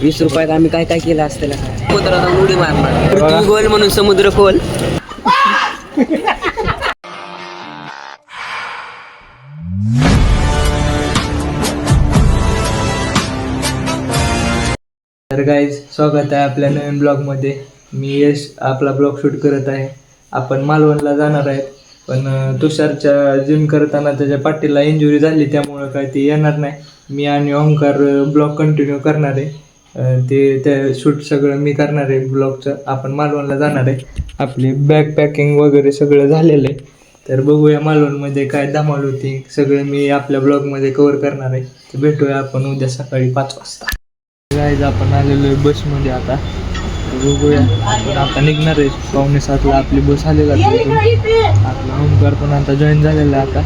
20 रुपयात आम्ही काय काय केलं असतं समुद्रात उडी मारणार. पृथ्वी गोल म्हणून समुद्र खोल. तर गाईज, स्वागत आहे आपल्या नवीन ब्लॉगमध्ये. मी यश आपला ब्लॉग शूट करत आहे. आपण मालवणला जाणार आहे, पण तुषारच्या जिम करताना त्याच्या पाठीला इंजुरी झाली, त्यामुळं काय ते येणार नाही. मी आणि ओंकार ब्लॉग कंटिन्यू करणार आहे. ते शूट सगळं मी करणार आहे ब्लॉगचं. आपण मालवणला जाणार आहे. आपली बॅग पॅकिंग वगैरे सगळं झालेलं आहे. तर बघूया मालवणमध्ये काय धमाल होती, सगळं मी आपल्या ब्लॉगमध्ये कवर करणार आहे. तर भेटूया आपण उद्या सकाळी 5 वाजता. गाईज, आपण आलेलो आहे बसमध्ये आता. बघूया, आपण आता निघणार आहे 6:45ला आपली बस आलेली आहे. आपला ओंकार पण आता जॉईन झालेला आहे आता.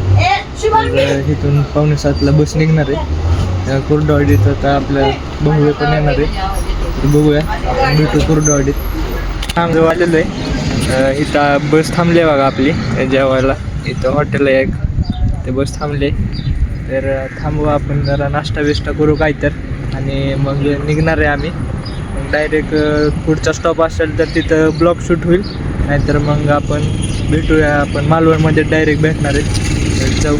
तर इथून 6:45ला बस निघणार आहे कुर्डवाडीत. आता आपल्या भाऊ पण येणार आहे. तर बघूया, आपण भेटू कुर्डवाडीत. आमचं आलेलो आहे. इथं बस थांबली आहे बघा आपली जेवायला. इथं हॉटेल आहे एक, ते बस थांबले. तर थांबू, आपण जरा नाश्ता बिष्टा करू काय तर, आणि मग निघणार आहे आम्ही. मग डायरेक्ट पुढचा स्टॉप असेल तर तिथं ब्लॉग शूट होईल, नाहीतर मग आपण भेटूया. आपण मालवणमध्ये डायरेक्ट भेटणार आहे. जाऊ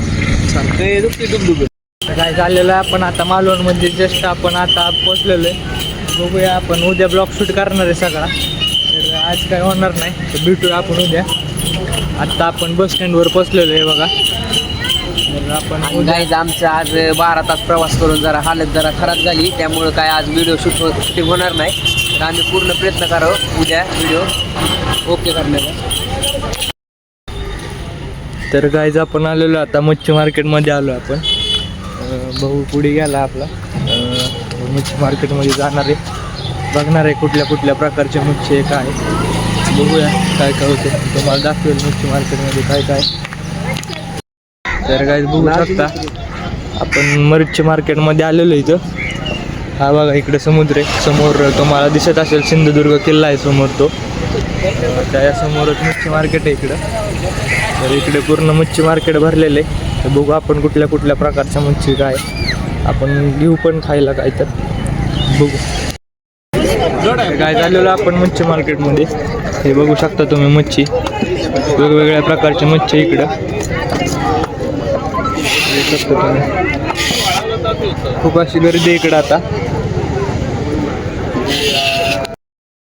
सांगतोय डुबडुब काय झालेलं आहे. आपण आता मालवणमध्ये जस्ट आपण आता पोचलेलो आहे. बघूया, आपण उद्या ब्लॉग शूट करणार आहे सगळा. तर आज काय होणार नाही, तर भेटूया आपण उद्या. आत्ता आपण बस स्टँडवर पोचलेलो आहे बघा. आपण गाईज, आमचं आज 12 तास प्रवास करून जरा हालत जरा खराब झाली, त्यामुळं काय आज व्हिडिओ शूटिंग होणार नाही. तर आम्ही पूर्ण प्रयत्न करावं उद्या व्हिडिओ ओके करण्याचा. तर गाईज, आपण आलेलो आता मच्छी मार्केटमध्ये आलो आपण. भाऊ पुढे गेला आपला. मच्छी मार्केटमध्ये जाणार आहे, बघणार आहे कुठल्या कुठल्या प्रकारचे मच्छी आहे काय. बघूया काय काय होतं, तुम्हाला दाखवेल मच्छी मार्केटमध्ये काय काय. तर गाईज, बघू शकता आपण मच्छी मार्केटमध्ये आलेलो इथं. हा बघा, इकडे समुद्र आहे समोर, तुम्हाला दिसत असेल सिंधुदुर्ग किल्ला आहे समोर तो. त्यासमोरच मच्छी मार्केट आहे इकडं. तर इकडे पूर्ण मच्छी मार्केट भरलेलं आहे. तर बघू आपण कुठल्या कुठल्या प्रकारच्या मच्छी काय आपण घेऊ पण खायला काय तर. बघू काय झालेलं आपण मच्छी मार्केटमध्ये. हे बघू शकता तुम्ही मच्छी, वेगवेगळ्या प्रकारची मच्छी इकडं. खूप अशी गर्दी इकडं आता.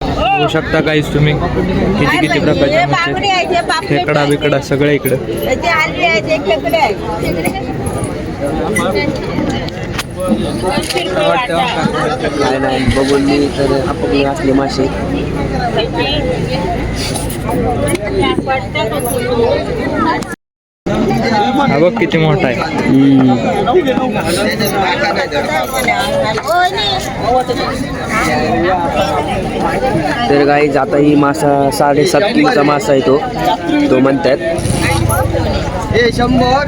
बघू शकता काहीच तुम्ही किती किती प्रकारचे मच्छी, खेकडा बिकडा सगळं इकडं. काय नाही बघून मी तर आपण असले मासे. हा बघ किती मोठा आहे. तर गाईज, आता ही मासा 7.5 किलोचा मासा आहे तो म्हणतात 100.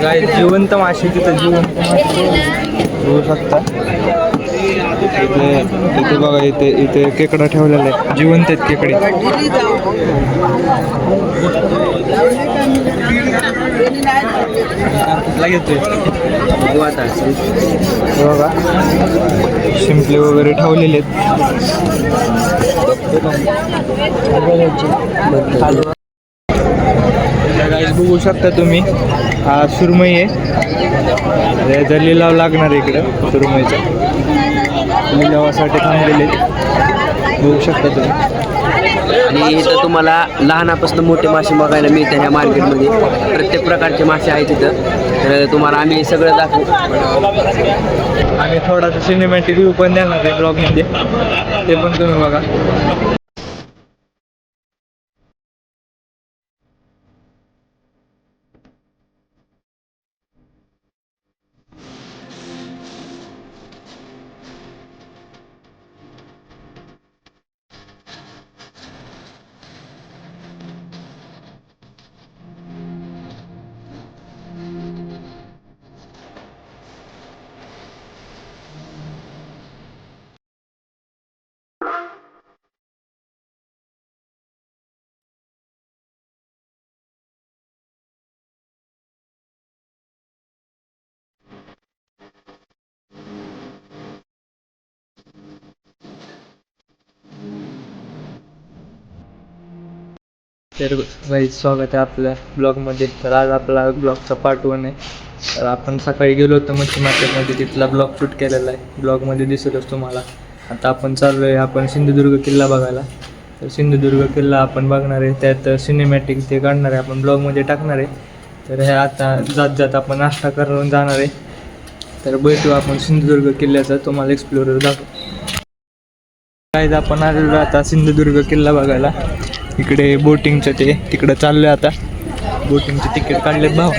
गाय जिवंत मासे, तिथं जिवंत मासे होऊ शकता. इथे बघा, इथे खेकडा ठेवलेला आहे, जिवंत आहेत खेकडे. बघा शिंपले वगैरे ठेवलेले आहेत. बघू शकता तुम्ही, हा सुरमई आहे. याचा लिलाव लागणार इकडं. सुरमईचा लिलावासाठी थांबलेले बघू शकता तुम्ही. आणि इथं तुम्हाला लहानापासून मोठे मासे बघायला मिळतात ह्या मार्केटमध्ये. प्रत्येक प्रकारचे मासे आहेत तिथं. तर तुम्हाला आम्ही सगळं दाखवू. आणि थोडासा सिनेमॅटिक व्ह्यू पण देणार आहे ब्लॉगमध्ये, ते पण तुम्ही बघा. तर भाई स्वागत आहे आपल्या ब्लॉगमध्ये. तर आज आपला ब्लॉगचा पार्ट 1 आहे. तर आपण सकाळी गेलो होतो मच्छी मार्केटमध्ये, तिथला ब्लॉग शूट केलेला आहे, ब्लॉगमध्ये दिसतच तुम्हाला. आता आपण चाललो आहे आपण सिंधुदुर्ग किल्ला बघायला. तर सिंधुदुर्ग किल्ला आपण बघणार आहे, त्यात सिनेमॅटिक ते काढणार आहे, आपण ब्लॉगमध्ये टाकणार आहे. तर हे आता जात जात आपण नाश्ता करून जाणार आहे. तर भेटू आपण सिंधुदुर्ग किल्ल्याचा, तुम्हाला एक्सप्लोरर दाखव. काय आपण आलेलो आता सिंधुदुर्ग किल्ला बघायला. इकडे बोटिंगचं ते तिकडं चाललं आहे. आता बोटिंगचे तिकीट काढलेत भाऊ.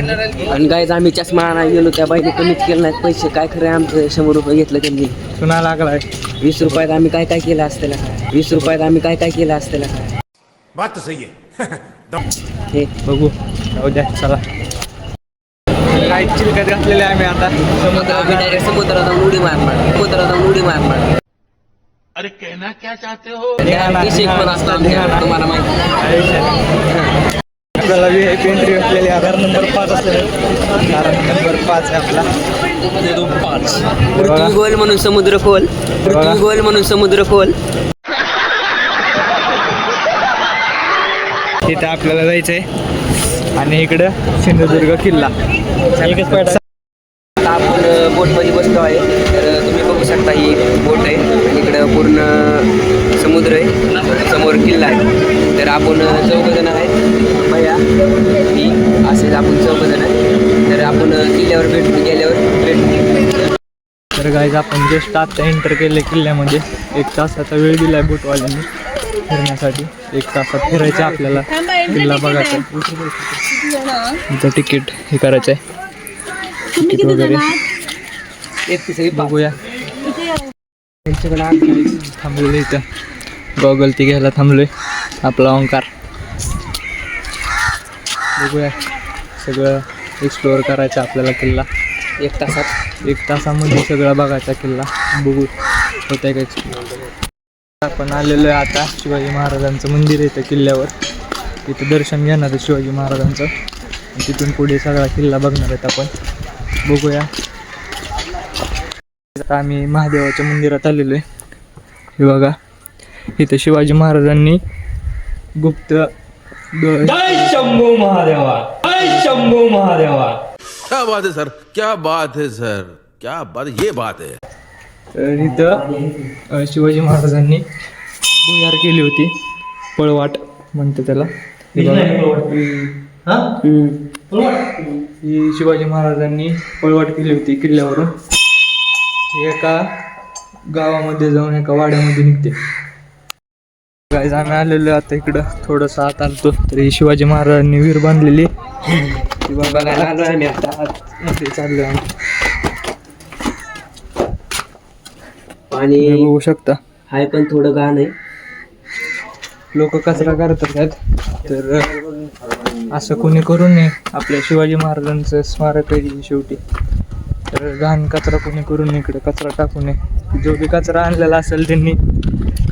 आणि गाईज आम्ही चष्मा आणायला गेलो, त्या बाईने कमीच केलं नाहीत पैसे. काय खरं आहे, आमचं 100 रुपये घेतलं त्यांनी. सुना लागलाय 20 रुपयात आम्ही काय काय केलं असतं का? 20 रुपयात आम्ही काय काय केलं असतं का? बात तो सही है. हे बघू जाऊ द्या चला. काय चिलकत घातलेले आम्ही आता आम्ही डायरेक्ट समुद्रात जाऊन उडी मारणार. अरे कहना क्या चाहते हो? पण असतं आमच्या, तुम्हाला माहिती आहे. आपल्याला VIP एंट्री असलेली आधार नंबर 5 असेल. आधार नंबर 5 आहे आपला. पृथ्वी गोल म्हणून समुद्र खोल. पृथ्वी गोल म्हणून समुद्र खोल. तिथं आपल्याला जायचं आहे. आणि इकडं सिंधुदुर्ग किल्ला. आता आपण बोटमध्ये बसलो आहे. तर तुम्ही बघू शकता ही बोट आहे आणि इकडं पूर्ण समुद्र आहे, समोर किल्ला आहे. तर आपण 4 जण आहेत, भैया मी असेच आपण 4 जण आहे. तर आपण किल्ल्यावर गेल्यावर तर गाईज आपण जस्ट आता एंटर केले किल्ल्यामध्ये. 1 तासाचा वेळ दिला आहे बोटवाल्यांनी फिरण्यासाठी. 1 तासात फिरायचं आपल्याला, किल्ला बघायचा. इथं तिकीट हे करायचं आहे, तिकीट वगैरे बघूया. थांबलेलं इथं गॉगल ती घ्यायला थांबलोय आपला ओंकार. बघूया सगळं एक्सप्लोअर करायचं आपल्याला किल्ला. 1 तासात 1 तासामध्ये सगळं बघायचा किल्ला. बघू होतं का एक्सप्लोअर. आपण आलेलो आहे आता शिवाजी महाराजांचं मंदिर आहे त्या किल्ल्यावर. तिथं दर्शन घेणार आहे शिवाजी महाराजांचं. तिथून पुढे सगळा किल्ला बघणार आहेत आपण. बघूया. आता आम्ही महादेवाच्या मंदिरात आलेलो आहे. हे बघा इथं शिवाजी महाराजांनी गुप्त जय शंभू महादेवा, जय शंभू महादेवा. क्या बात है सर, क्या बात है सर, क्या बात, ये बात है. तर इथं शिवाजी महाराजांनी भुयार केली होती, पळवाट म्हणते त्याला. हे बघा. ही शिवाजी महाराजांनी पळवाट केली होती किल्ल्यावरून. एका गावामध्ये जाऊन एका वाड्यामध्ये निघते. गाईज आम्ही आलेलो आता इकडं थोडंसं आत आलतो. तरी शिवाजी महाराजांनी विहीर बांधलेली बघायला आलो आम्ही आता. चाललोय आम्ही. आणि बघू शकता हाय पण थोडं घाण आहे. लोक कचरा करतात त्यात. तर असं कोणी करू नये. आपल्या शिवाजी महाराजांचं स्मारक आहे शेवटी. तर घाण कचरा कोणी करू नये, इकडे कचरा टाकू नये. जो बी कचरा आणलेला असेल त्यांनी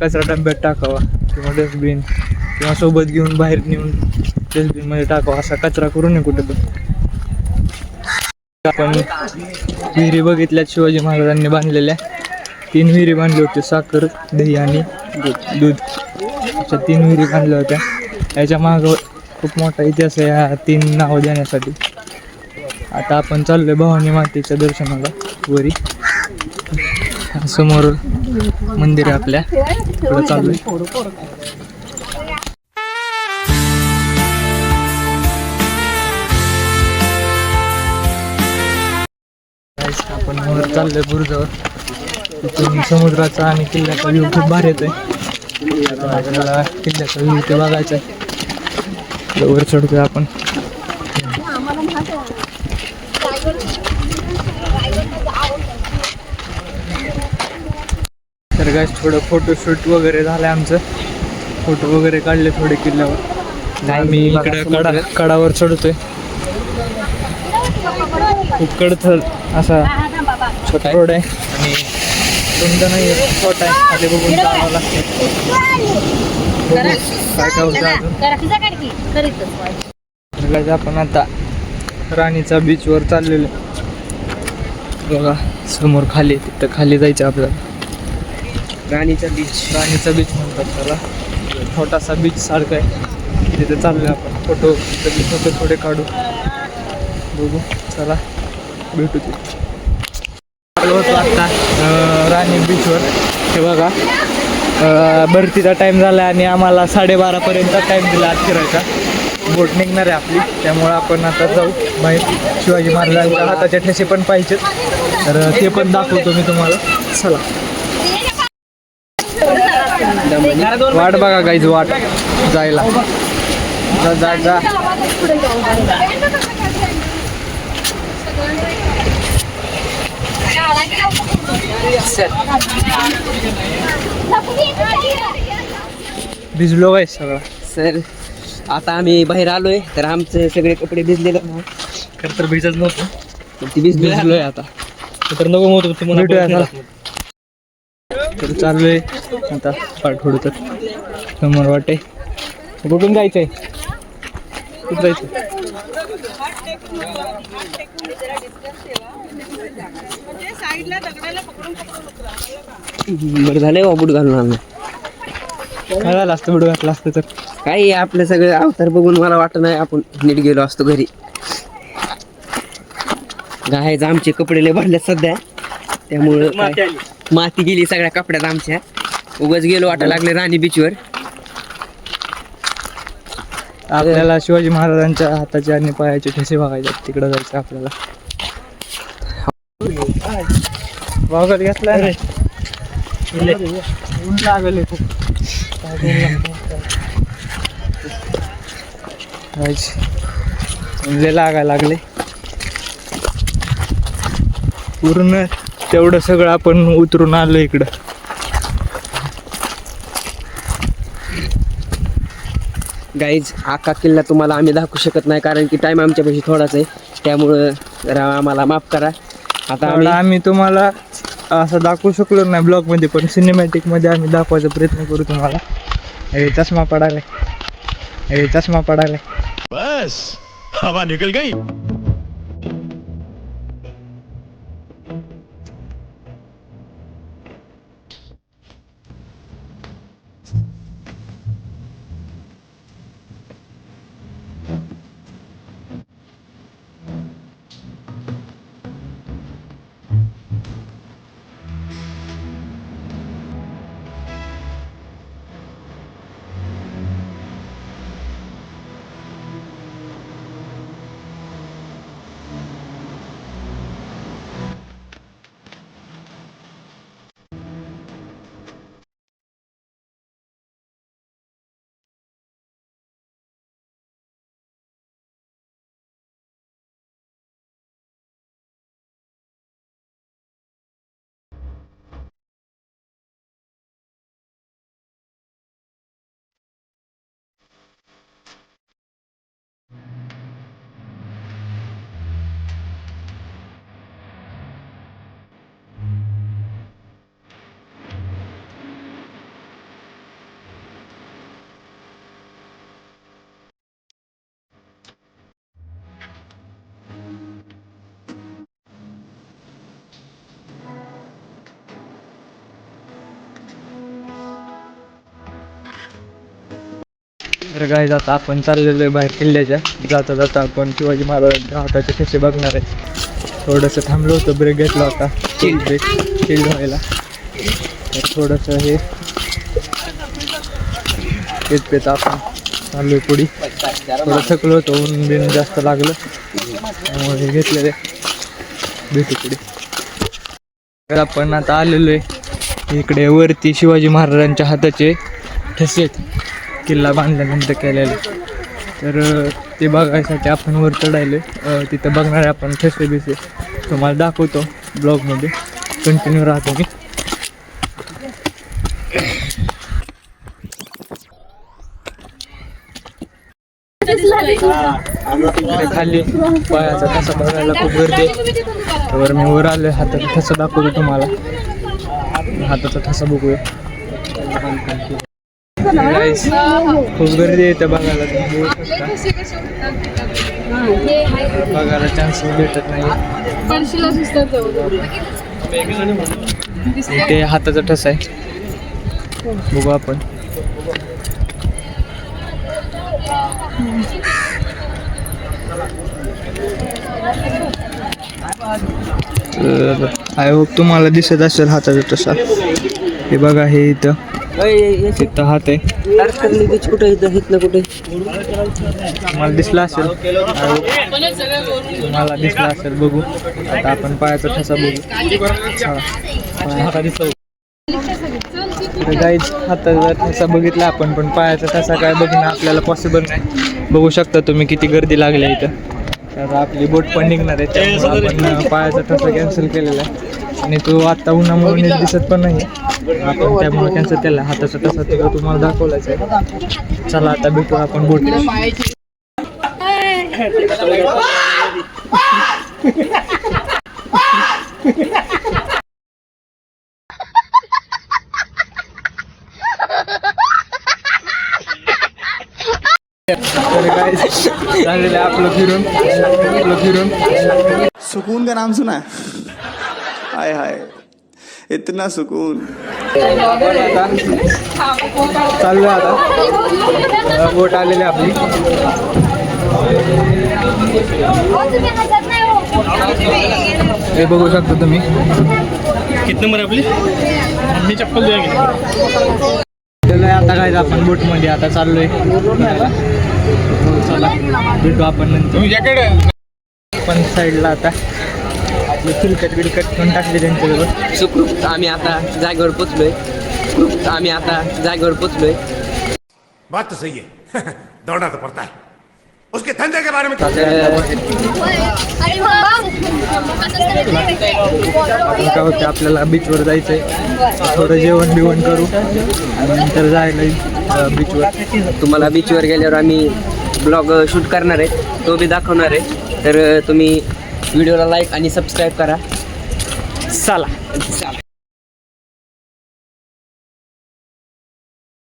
कचरा डब्यात टाकावा किंवा डस्टबिन किंवा सोबत घेऊन बाहेर नेऊन डस्टबिनमध्ये टाकावा. असा कचरा करू नये कुठं पण. आपण विहिरी बघितल्यात शिवाजी महाराजांनी बांधलेल्या. 3 विहिरी बांधल्या होत्या, साखर, दही आणि दूध. अशा 3 विहिरी बांधल्या होत्या. याच्या मागं खूप मोठा इतिहास आहे ह्या 3 नावं देण्यासाठी. आता आपण चाललोय भवानी मातेच्या दर्शनाला वरी. समोर मंदिर आहे आपल्या, पुढे चाललोय. आपण वर चाललोय बुरुजावर. तिथून समुद्राचा आणि किल्ल्याचा व्ह्यू खूप भारी येतोय. आपल्याला किल्ल्याचा व्ह्यू ते बघायचा आहे. वर चढतोय आपण. तर गाइस थोडं फोटोशूट वगैरे झालं आमचं. फोटो वगैरे काढले थोडे किल्ल्यावर. आम्ही इकडे कडावर चढतोय. खूप कडथळ असा छोटा रोड आहे आणि रुंद नाही आहे, छोटा आहे. खाली बघून जावं लागतं. काय काय होतं अजून. आपण आता राणीचा बीचवर चाललेलो बघा. समोर खाली, तिथं खाली जायचं आपल्याला. राणीचा बीच म्हणतात त्याला. छोटासा बीच सारखा आहे. तिथे चाललो आपण फोटो थोडे काढू बघू. चला भेटू तिथे. आलो होतो आत्ता राणी बीचवर. हे बघा भरतीचा टाईम झाला आणि आम्हाला 12:30पर्यंत टाईम दिला आज फिरायचा. बोट निघणार आहे आपली, त्यामुळं आपण आता जाऊ बाहेर. शिवाजी महाराजांच्या हाताचे ठसे पण पाहिजेत, तर ते पण दाखवतो मी तुम्हाला. चला वाट बघा गाईज, वाट जायला. जा जा. भिजलो काय सगळं. सर आता आम्ही बाहेर आलोय, तर आमचे सगळे कपडे भिजलेले नाही. खरं तर भिजत नव्हतं, ती भिजलोय आता. तर नको होतं तुम्हाला. तर चाललोय आता पाठवड. तर समोर वाटे. कुठून जायचंय? कुठं जायचं? बरं झालंय बा बूट घालून आलो. काय झालं असतं बुड घातलं असतं तर? काही आपलं सगळं अवतार बघून मला वाटत नाही आपण नीट गेलो असतो घरी. गायचं आमचे कपडे लय भरलेत सध्या, त्यामुळं काय माती गेली सगळ्या कपड्यात आमच्या. उगाच गेलो वाटायला लागले राणी बीचवर. आपल्याला शिवाजी महाराजांच्या हाताचे आणि पायाचे ठसे बघायचे, तिकडं जायचं आपल्याला. वागत घेतला रे, ऊन लागले खूप. लागायला लागले पूर्ण. तेवढं सगळं आपण उतरून आलो इकडं. गाईज आका किल्ला तुम्हाला आम्ही दाखवू शकत नाही, कारण की टाइम आमच्यापाशी थोडाच आहे, त्यामुळं जरा आम्हाला माफ करा. आता आम्ही तुम्हाला असं दाखवू शकलो नाही ब्लॉगमध्ये, पण सिनेमॅटिकमध्ये आम्ही दाखवायचा प्रयत्न करू तुम्हाला. हे चष्मा पडायला. बस हवा निकल गई. तर काय आता आपण चाललेलो आहे बाहेर किल्ल्याच्या. जाता जाता आपण शिवाजी महाराजांच्या हाताचे ठसे बघणार आहे. थोडंसं थांबलो होतं, ब्रेक घेतला होता, चिल्ड व्हायला. तर थोडंसं हे पेत आपण चाललोय पुढे. थोडं थकलो होतो, ऊन बिन जास्त लागलं, त्यामुळे घेतलेले. भेटू पुढे. तर आपण आता आलेलो आहे इकडे वरती. शिवाजी महाराजांच्या हाताचे ठसे किल्ला बांधल्यानंतर केलेले, तर ते बघायसाठी आपण वर चढायलो. तिथं बघणार आहे आपण ठसे बिसे, तुम्हाला दाखवतो ब्लॉगमध्ये. कंटिन्यू राहतो मी. खाली पायाचा ठसा बघायला खूप गर्दी आहे. तर मी वर आलोय, हाताचा ठसा दाखवतो तुम्हाला. हाताचा ठसा बघूया. खूप गर्दी आहे त्या बघायला, बघायला चान्स भेटत नाही. ते हाताचा ठसा आहे, बघू आपण. आय होप तुम्हाला दिसत असेल हाताचा तसा. हे बघा हे इथं हात आहे. बीच कुठे इथलं कुठे तुम्हाला दिसला असेल. तुम्हाला दिसला असेल. बघू आता आपण पायाचा ठसा बघू. गाईज हाताचा ठसा बघितला आपण, पण पायाचा ठसा काय बघणं आपल्याला पॉसिबल नाही. बघू शकता तुम्ही किती गर्दी लागली इथं. तर आपली बोट पण निघणार आहे, त्यामुळे आपण पायाचा ठसा कॅन्सल केलेला आहे. आणि तो आत्ता उन्हामुळे नीट दिसत पण नाही आपण, त्यामुळे कॅन्सल केला. हाताचा ठसा तिकडं तुम्हाला दाखवलाच आहे. चला आता भेटू आपण बोट. तर काय झालेलं आहे आपलं फिरून. सुकून का नाम सुना है? हाय हाय इतना सुकून. चालू आहे आता बोट आलेली आपली. हे बघू शकता तुम्ही. किती नंबर आपली मी चप्पल द्या. आता काय आपण बोटमध्ये आता चाललोय. चला भेटू आपण नंतर. पण साईडला आता आपलं तिलकट बिलकट पण टाकले त्यांच्याजवळ. सुखरूप आम्ही आता जागेवर पोचलोय. बात तो सही है दौड़ना तो पड़ता है उसके धंधे के बारे में का होते आपल्याला बीचवर जायचंय. थोडं जेवण बिवण करू आणि नंतर जायला बीचवर. तुम्हाला बीचवर गेल्यावर आम्ही ब्लॉग शूट करणार आहे, तो बी दाखवणार आहे. तर तुम्ही व्हिडिओला लाईक आणि सबस्क्राईब करा. चला.